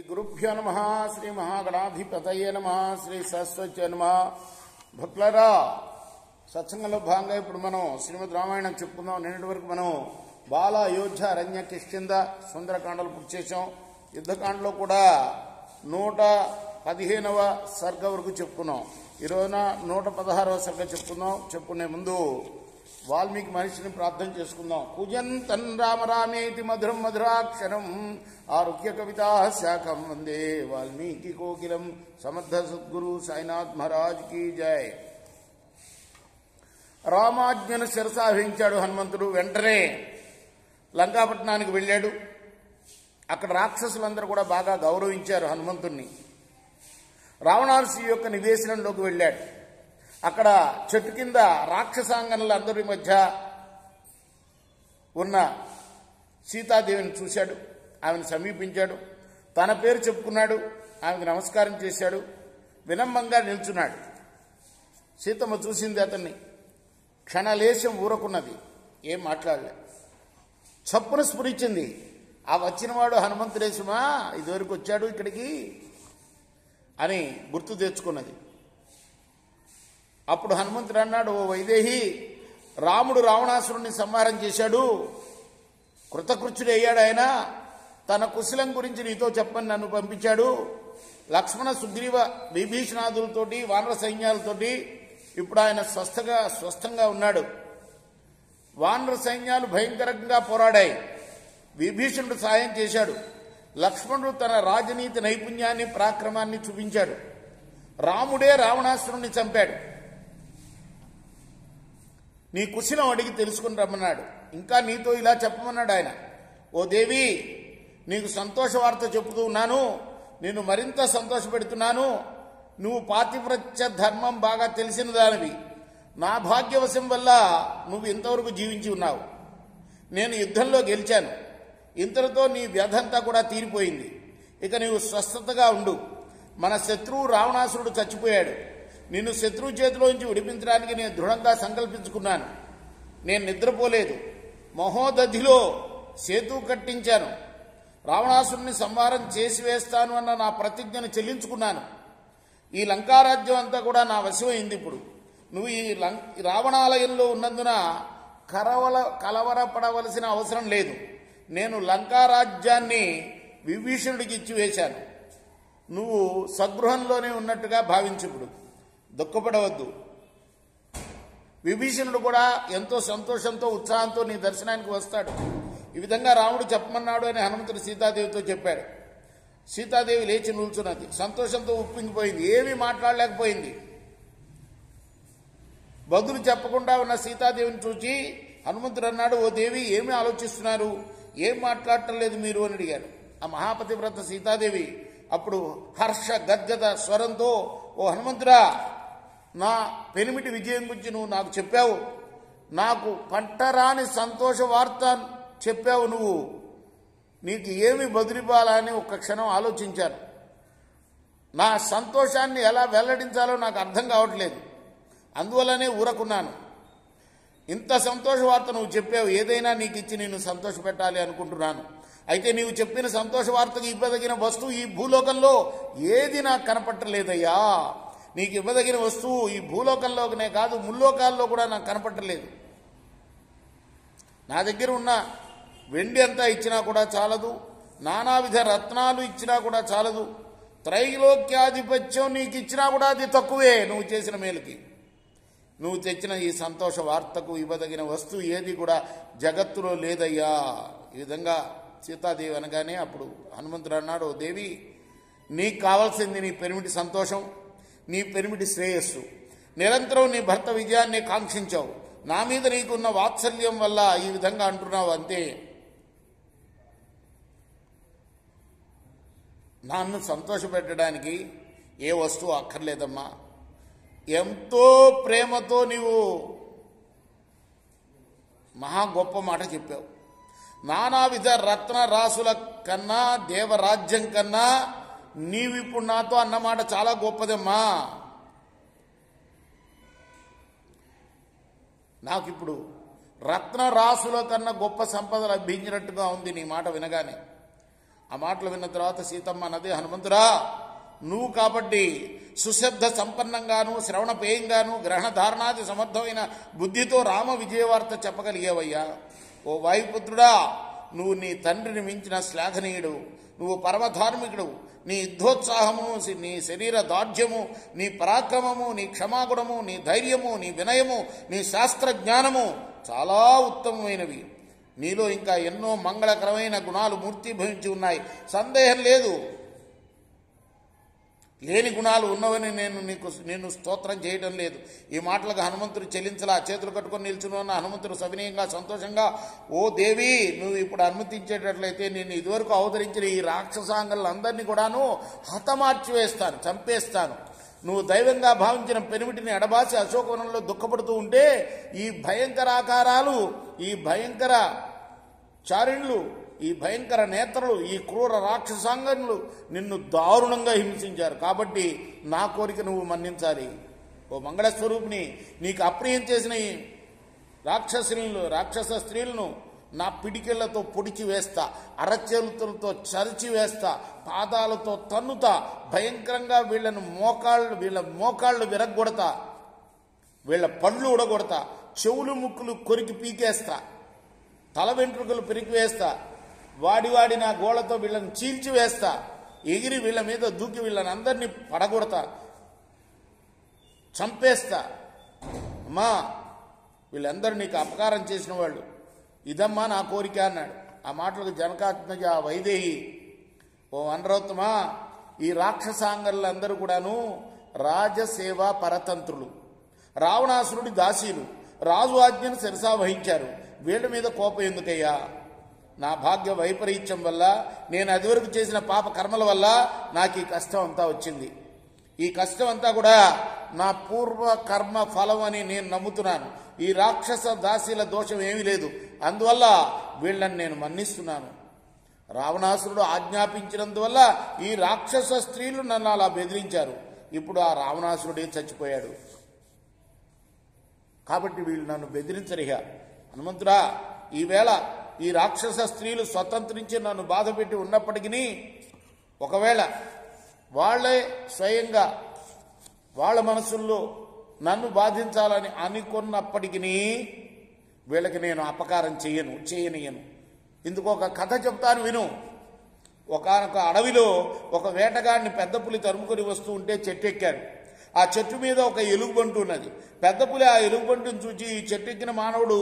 గురుభ్యో నమః. శ్రీ మహాగణాధిపతయే నమః. శ్రీ సరస్వతి నమః. భక్తులారా, సత్సంగంలో భాగంగా ఇప్పుడు మనం శ్రీమద్ రామాయణం చెప్పుకుందాం. నిన్నటి వరకు మనం బాల, అయోధ్య, అరణ్య, కిష్కింధ, సుందరకాండలు పూర్తి చేసాం. యుద్ధకాండలో కూడా 115వ సర్గ వరకు చెప్పుకున్నాం. ఈ రోజున 116వ సర్గ చెప్పుకుందాం. చెప్పుకునే ముందు వాల్మీకి మహర్షిని ప్రార్థన చేసుకుందాం. కుజంతన్ రామ రామేతి మధురం మధురాక్షరం ఆరుహ్య కవితా శాఖం వందే వాల్మీకి కోకిలం. సమర్థ సద్గురు సాయినాథ్ మహారాజ్ की జై. రామాజ్ఞను శిరసావహించాడు హనుమంతుడు. వెంటనే లంకాపట్నానికి వెళ్ళాడు. అక్కడ రాక్షసులందరూ కూడా బాగా గౌరవించారు హనుమంతుణ్ణి. రావణాసురుడి యొక్క నివేశనంలోకి వెళ్ళాడు. అక్కడ చెట్టు కింద రాక్షసాంగనులందరి మధ్య ఉన్న సీతాదేవిని చూశాడు. ఆమెను సమీపించాడు. తన పేరు చెప్పుకున్నాడు. ఆమెకు నమస్కారం చేశాడు. వినమ్రంగా నిల్చున్నాడు. సీతమ్మ చూసింది అతన్ని. క్షణలేశం ఊరకున్నది. ఏం మాట్లాడలే. చప్పున స్ఫురించింది. ఆ వచ్చినవాడు హనుమంతుడేశమా, ఇదివరకు వచ్చాడు ఇక్కడికి అని గుర్తు తెచ్చుకున్నది. అప్పుడు హనుమంతుడు అన్నాడు, ఓ వైదేహి, రాముడు రావణాసురుణ్ణి సంహారం చేశాడు. కృతకృత్యుడు అయ్యాడు. ఆయన తన కుశలం గురించి నీతో చెప్పని నన్ను పంపించాడు. లక్ష్మణ, సుగ్రీవ, విభీషణాదులతోటి, వానర సైన్యాలతోటి ఇప్పుడు ఆయన స్వస్థంగా ఉన్నాడు. వానర సైన్యాలు భయంకరంగా పోరాడాయి. విభీషణుడు సాయం చేశాడు. లక్ష్మణుడు తన రాజనీతి నైపుణ్యాన్ని, పరాక్రమాన్ని చూపించాడు. రాముడే రావణాసురుణ్ణి చంపాడు. నీ కుశలం అడిగి తెలుసుకుని రమ్మన్నాడు. ఇంకా నీతో ఇలా చెప్పమన్నాడు ఆయన. ఓ దేవి, నీకు సంతోష వార్త చెబుతూ ఉన్నాను. నేను మరింత సంతోషపెడుతున్నాను. నువ్వు పాతివ్రత్య ధర్మం బాగా తెలిసిన దానివి. నా భాగ్యవశం వల్ల నువ్వు ఇంతవరకు జీవించి ఉన్నావు. నేను యుద్ధంలో గెలిచాను. ఇంతటితో నీ వ్యధంతా కూడా తీరిపోయింది. ఇక నీవు స్వస్థతగా ఉండు. మన శత్రువు రావణాసురుడు చచ్చిపోయాడు. నిన్ను శత్రువు చేతిలోంచి విడిపించడానికి నేను దృఢంగా సంకల్పించుకున్నాను. నేను నిద్రపోలేదు. మహోదధిలో సేతు కట్టించాను. రావణాసురుని సంహారం చేసి వేస్తాను అన్న నా ప్రతిజ్ఞను చెల్లించుకున్నాను. ఈ లంకారాజ్యం అంతా కూడా నా వశమైంది. ఇప్పుడు నువ్వు ఈ రావణాలయంలో ఉన్నందున కలవరపడవలసిన అవసరం లేదు. నేను లంకారాజ్యాన్ని విభీషణుడికి ఇచ్చివేశాను. నువ్వు స్వగృహంలోనే ఉన్నట్టుగా భావించుప్పుడు దుఃఖపడవద్దు. విభీషణుడు కూడా ఎంతో సంతోషంతో, ఉత్సాహంతో నీ దర్శనానికి వస్తాడు. ఈ విధంగా రాముడు చెప్పమన్నాడు అని హనుమంతుడు సీతాదేవితో చెప్పాడు. సీతాదేవి లేచి నిల్చున్నది. సంతోషంతో ఉప్పింగిపోయింది. ఏమీ మాట్లాడలేకపోయింది. బదులు చెప్పకుండా ఉన్న సీతాదేవిని చూచి హనుమంతుడు అన్నాడు, ఓ దేవి, ఏమి ఆలోచిస్తున్నారు? ఏం మాట్లాడటం లేదు మీరు అని అడిగాడు. ఆ మహాపతివ్రత సీతాదేవి అప్పుడు హర్ష గద్గద స్వరంతో, ఓ హనుమంతుడా, నా పెనిమిటి విజయం గురించి నువ్వు నాకు చెప్పావు. నాకు పంటరాని సంతోష వార్త చెప్పావు. నువ్వు నీకు ఏమి బదులివ్వాలని ఒక్క క్షణం ఆలోచించాను. నా సంతోషాన్ని ఎలా వెల్లడించాలో నాకు అర్థం కావట్లేదు. అందువల్లనే ఊరకున్నాను. ఇంత సంతోష వార్త నువ్వు చెప్పావు. ఏదైనా నీకు ఇచ్చి నేను సంతోషపెట్టాలి అనుకుంటున్నాను. అయితే నీవు చెప్పిన సంతోష వార్తకు ఇవ్వదగిన వస్తువు ఈ భూలోకంలో ఏది నాకు కనపట్టలేదయ్యా. నీకు ఇవ్వదగిన వస్తువు ఈ భూలోకంలోనే కాదు, ముల్లోకాల్లో కూడా నాకు కనపట్టలేదు. నా దగ్గర ఉన్న వెండి అంతా ఇచ్చినా కూడా చాలదు. నానావిధ రత్నాలు ఇచ్చినా కూడా చాలదు. త్రైలోక్యాధిపత్యం నీకు ఇచ్చినా కూడా అది తక్కువే. నువ్వు చేసిన మేలుకి, నువ్వు తెచ్చిన ఈ సంతోష వార్తకు ఇవ్వదగిన వస్తువు ఏది కూడా జగత్తులో లేదయ్యా. ఈ విధంగా సీతాదేవి అనగానే అప్పుడు హనుమంతుడు అన్నాడు, దేవి, నీకు కావాల్సింది నీ పెనిమిటి సంతోషం, నీ పెనిమిటి శ్రేయస్సు. నిరంతరం నీ భర్త విజయాన్ని కాంక్షించావు. నా మీద నీకున్న వాత్సల్యం వల్ల ఈ విధంగా అంటున్నావు అంతే. నన్ను సంతోషపెట్టడానికి ఏ వస్తువు అక్కర్లేదమ్మా. ఎంతో ప్రేమతో నీవు మహా గొప్ప మాట చెప్పావు. నానావిధ రత్న రాసుల కన్నా, దేవరాజ్యం కన్నా నీవిప్పుడు నాతో అన్నమాట చాలా గొప్పదమ్మా. నాకిప్పుడు రత్న రాసుల కన్నా గొప్ప సంపద లభించినట్టుగా ఉంది నీ మాట వినగానే. ఆ మాటలు విన్న తర్వాత సీతమ్మ అన్నది, హనుమంతుడా, నువ్వు కాబట్టి సుశబ్ద సంపన్నంగాను శ్రవణపేయంగాను గ్రహణధారణాది సమర్థమైన బుద్ధితో రామ విజయవార్త చెప్పగలిగేవయ్యా. ఓ వాయుపుత్రుడా, నువ్వు నీ తండ్రిని మించిన శ్లాఘనీయుడు, నువ్వు పరమధార్మికుడు. నీ యుద్ధోత్సాహము, నీ శరీర దార్ఢ్యము, నీ పరాక్రమము, నీ క్షమాగుణము, నీ ధైర్యము, నీ వినయము, నీ శాస్త్రజ్ఞానము చాలా ఉత్తమమైనవి. నీలో ఇంకా ఎన్నో మంగళకరమైన గుణాలు మూర్తిభవించి ఉన్నాయి. సందేహం లేదు. లేని గుణాలు ఉన్నవని నేను స్తోత్రం చేయడం లేదు. ఈ మాటలకు హనుమంతుడు చెల్లించలా. చేతులు కట్టుకొని నిల్చుని ఉన్న హనుమంతుడు సవినయంగా సంతోషంగా, ఓ దేవి, నువ్వు ఇప్పుడు అనుమతించేటట్లయితే నేను ఇదివరకు అవతరించిన ఈ రాక్షసాంగలందరినీ కూడాను హతమార్చి వేస్తాను, చంపేస్తాను. నువ్వు దైవంగా భావించిన పెనిమిటిని ఎడబాసి అశోకవనంలో దుఃఖపడుతూ ఉంటే ఈ భయంకర ఆకారాలు, ఈ భయంకర చారిణులు, ఈ భయంకర నేత్రలు, ఈ క్రూర రాక్షసాంగనులు నిన్ను దారుణంగా హింసించారు. కాబట్టి నా కోరిక నువ్వు మన్నించాలి. ఓ మంగళస్వరూపిణి, నీకు అప్రియం చేసిన ఈ రాక్షస స్త్రీలను నా పిడికిళ్లతో పొడిచి వేస్తా, అరచేతులతో చరిచి వేస్తా, పాదాలతో తన్నుతా, భయంకరంగా వీళ్ళ మోకాళ్ళు విరగ్గొడతా, వీళ్ళ పళ్ళు ఉడగొడతా, చెవులు ముక్కులు కొరికి పీకేస్తా, తల వెంట్రుకలు పెరికి వేస్తా, వాడి నా గోళ్లతో వీళ్ళని చీల్చివేస్తా, ఎగిరి వీళ్ళ మీద దూకి వీళ్ళని అందరినీ పడగొడతా, చంపేస్తా. అమ్మా, వీళ్ళందరూ నీకు అపకారం చేసిన వాళ్ళు, ఇదమ్మా నా కోరిక అన్నాడు. ఆ మాటలకు జనకాత్మజ వైదేహి, ఓ అనరోత్తమా, ఈ రాక్షసాంగరులందరూ కూడాను రాజసేవ పరతంత్రులు, రావణాసురుడి దాసీలు, రాజు ఆజ్ఞను శిరసా వహించారు. వీళ్ళ మీద కోపం ఎందుకయ్యా? నా భాగ్య వైపరీత్యం వల్ల, నేను అదివరకు చేసిన పాప కర్మల వల్ల నాకు ఈ కష్టం అంతా వచ్చింది. ఈ కష్టం అంతా కూడా నా పూర్వ కర్మ ఫలం అని నేను నమ్ముతున్నాను. ఈ రాక్షస దాసీల దోషం ఏమీ లేదు. అందువల్ల వీళ్ళని నేను మన్నిస్తున్నాను. రావణాసురుడు ఆజ్ఞాపించినందువల్ల ఈ రాక్షస స్త్రీలు నన్ను అలా బెదిరించారు. ఇప్పుడు ఆ రావణాసురుడే చచ్చిపోయాడు. కాబట్టి వీళ్ళు నన్ను బెదిరించరిగా. హనుమంతుడా, ఈవేళ ఈ రాక్షస స్త్రీలు స్వతంత్రించి నన్ను బాధపెట్టి ఉన్నప్పటికీ, ఒకవేళ వాళ్లే స్వయంగా వాళ్ళ మనసుల్లో నన్ను బాధించాలని అనుకున్నప్పటికీ వీళ్ళకి నేను అపకారం చేయనియను. ఇందుకు ఒక కథ చెప్తాను, విను. ఒకనొక అడవిలో ఒక వేటగాడిని పెద్ద పులి తరుముకొని వస్తూ ఉంటే చెట్టు ఎక్కాడు. ఆ చెట్టు మీద ఒక ఎలుగుబంటు ఉన్నది. పెద్ద పులి ఆ ఎలుగుబంటును చూచి, ఈ చెట్టు ఎక్కిన మానవుడు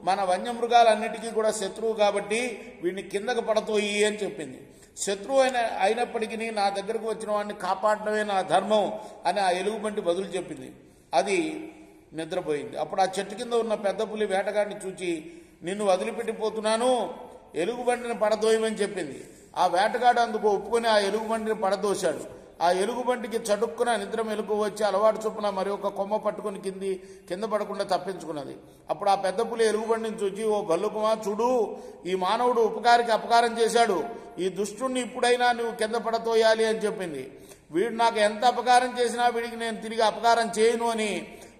మన వన్యమృగాలన్నిటికీ కూడా శత్రువు కాబట్టి వీడిని కిందకు పడతోయి అని చెప్పింది. శత్రువు అయినప్పటికీ నా దగ్గరకు వచ్చిన వాడిని కాపాడటమే నా ధర్మం అని ఆ ఎలుగుబంటి బదులు చెప్పింది. అది నిద్రపోయింది. అప్పుడు ఆ చెట్టు కింద ఉన్న పెద్ద పులి వేటగాడిని చూచి, నిన్ను వదిలిపెట్టిపోతున్నాను, ఎలుగుబంటిని పడదోయమని చెప్పింది. ఆ వేటగాడు అందుకు ఒప్పుకొని ఆ ఎలుగుబంటిని పడదోశాడు. ఆ ఎలుగుబంటికి చటుక్కున నిద్ర మెలకు వచ్చి అలవాటు చొప్పున మరి ఒక కొమ్మ పట్టుకుని కింద పడకుండా తప్పించుకున్నది. అప్పుడు ఆ పెద్ద పులి ఎలుగుబంటిని చూచి, ఓ భల్లుకుమా, చూడు, ఈ మానవుడు ఉపకారికి అపకారం చేశాడు. ఈ దుష్టుణ్ణి ఇప్పుడైనా నువ్వు కింద పడతోయాలి అని చెప్పింది. వీడు నాకు ఎంత అపకారం చేసినా వీడికి నేను తిరిగి అపకారం చేయను అని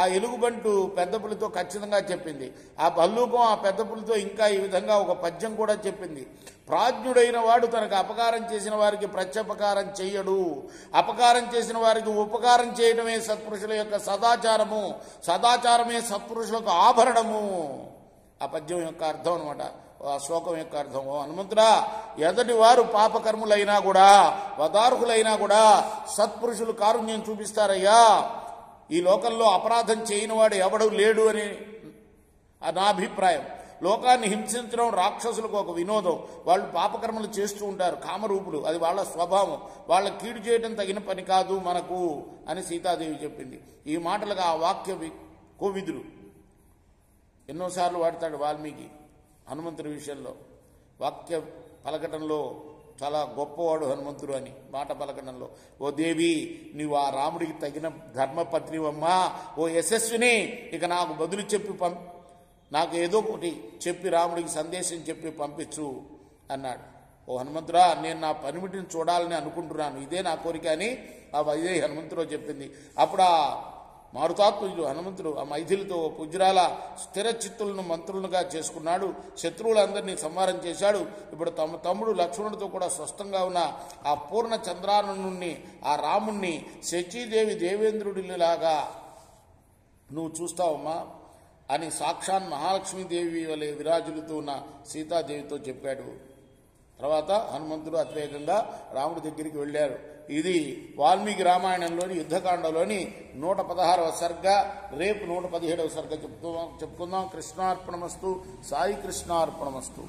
ఆ ఎలుగుబంటు పెద్ద పులితో ఖచ్చితంగా చెప్పింది. ఆ భల్లూకం ఆ పెద్ద పులితో ఇంకా ఈ విధంగా ఒక పద్యం కూడా చెప్పింది. ప్రాజ్ఞుడైన వాడు తనకు అపకారం చేసిన వారికి ప్రత్యుపకారం చెయ్యడు. అపకారం చేసిన వారికి ఉపకారం చేయడమే సత్పురుషుల యొక్క సదాచారము. సదాచారమే సత్పురుషులకు ఆభరణము. ఆ పద్యం యొక్క అర్థం అనమాట, ఆ శ్లోకం యొక్క అర్థం. హనుమంతుడా, ఎదటి వారు పాపకర్ములైనా కూడా, వదార్హులైనా కూడా సత్పురుషులు కారుణ్యం చూపిస్తారయ్యా. ఈ లోకంలో అపరాధం చేయని వాడు ఎవడు లేడు అని నా అభిప్రాయం. లోకాన్ని హింసించడం రాక్షసులకు ఒక వినోదం. వాళ్ళు పాపకర్మలు చేస్తూ ఉంటారు, కామరూపులు, అది వాళ్ళ స్వభావం. వాళ్ళ కీడు చేయడం తగిన పని కాదు మనకు అని సీతాదేవి చెప్పింది. ఈ మాటలుగా ఆ వాక్య కోవిదుడు ఎన్నోసార్లు వాడతాడు వాల్మీకి హనుమంతుడి విషయంలో. వాక్య పలకటంలో చాలా గొప్పవాడు హనుమంతుడు అని మాట పలకడంలో. ఓ దేవి, నీవు ఆ రాముడికి తగిన ధర్మపత్నివమ్మా. ఓ యశస్విని, ఇక నాకు బదులు చెప్పి నాకు ఏదో ఒకటి చెప్పి రాముడికి సందేశం చెప్పి పంపించు అన్నాడు. ఓ హనుమంతుడా, నేను నా పనిమిటిని చూడాలని అనుకుంటున్నాను, ఇదే నా కోరిక అని ఆ వైదేహి హనుమంతుడు చెప్పింది. అప్పుడు ఆ మారుతాత్మజుడు హనుమంతుడు ఆ మైథిలితో పుజ్రాల స్థిర చిత్తులను మంత్రులుగా చేసుకున్నాడు. శత్రువులందరినీ సంహారం చేశాడు. ఇప్పుడు తమ తమ్ముడు లక్ష్మణుడితో కూడా స్వస్థంగా ఉన్న ఆ పూర్ణ చంద్రాననుణ్ణి, ఆ రాముణ్ణి శచీదేవి దేవేంద్రుడిలాగా నువ్వు చూస్తావమ్మా అని సాక్షాన్ మహాలక్ష్మీదేవి వలె విరాజులుతూ ఉన్న సీతాదేవితో చెప్పాడు. తర్వాత హనుమంతుడు అతివేగంగా రాముడి దగ్గరికి వెళ్ళారు. ఇది వాల్మీకి రామాయణంలోని యుద్ధకాండలోని 116వ సర్గ. రేపు 117వ సర్గ చెప్పుకుందాం. కృష్ణార్పణమస్తు. సాయి కృష్ణార్పణమస్తు.